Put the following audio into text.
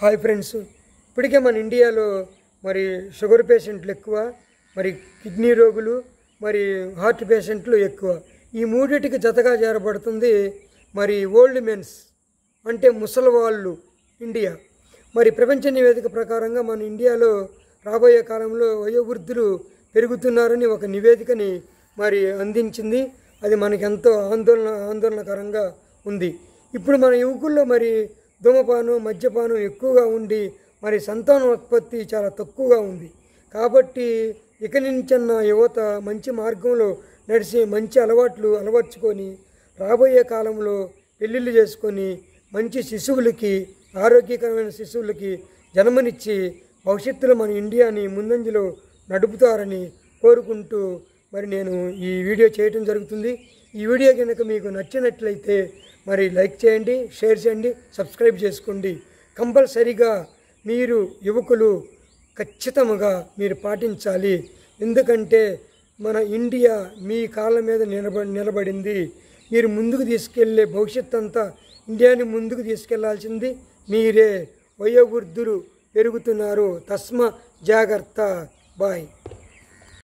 Hi friends, ఇప్పటికే మన ఇండియాలో మరి షుగర్ పేషెంట్లు ఎక్కువ, మరి కిడ్నీ రోగులు, మరి హార్ట్ పేషెంట్లు ఎక్కువ. ఈ మూడింటికి జతగా చేరబడుతుంది మరి ఓల్డ్ మెన్స్ అంటే ముసలివాళ్ళు ఇండియా. మరి ప్రపంచ నివేదిక ప్రకారంగా మన ఇండియాలో రాబోయే కాలంలో వయోవృద్ధులు పెరుగుతున్నారని ఒక నివేదికని మరి అందించింది. అది మనకి ఎంతో ఆందోళనకరంగా ఉంది. ఇప్పుడు మన యువకుల్లో మరి ధూమపానం, మద్యపానం ఎక్కువగా ఉండి మరి సంతానోత్పత్తి చాలా తక్కువగా ఉంది. కాబట్టి ఇక నుంచన్న యువత మంచి మార్గంలో నడిచి మంచి అలవాట్లు అలవర్చుకొని రాబోయే కాలంలో పెళ్ళిళ్ళు చేసుకొని మంచి శిశువులకి, ఆరోగ్యకరమైన శిశువులకి జన్మనిచ్చి భవిష్యత్తులో మన ఇండియాని ముందంజలో నడుపుతారని కోరుకుంటూ మరి నేను ఈ వీడియో చేయటం జరుగుతుంది. ఈ వీడియో కనుక మీకు నచ్చినట్లయితే మరి లైక్ చేయండి, షేర్ చేయండి, సబ్స్క్రైబ్ చేసుకోండి. కంపల్సరీగా మీరు యువకులు ఖచ్చితంగా మీరు పాటించాలి. ఎందుకంటే మన ఇండియా మీ కాళ్ళ మీద నిలబడింది. మీరు ముందుకు తీసుకెళ్లే భవిష్యత్ అంతా ఇండియాని ముందుకు తీసుకెళ్లాల్సింది మీరే. వయోవృద్ధులు పెరుగుతున్నారు, తస్మా జాగ్రత్త. బాయ్.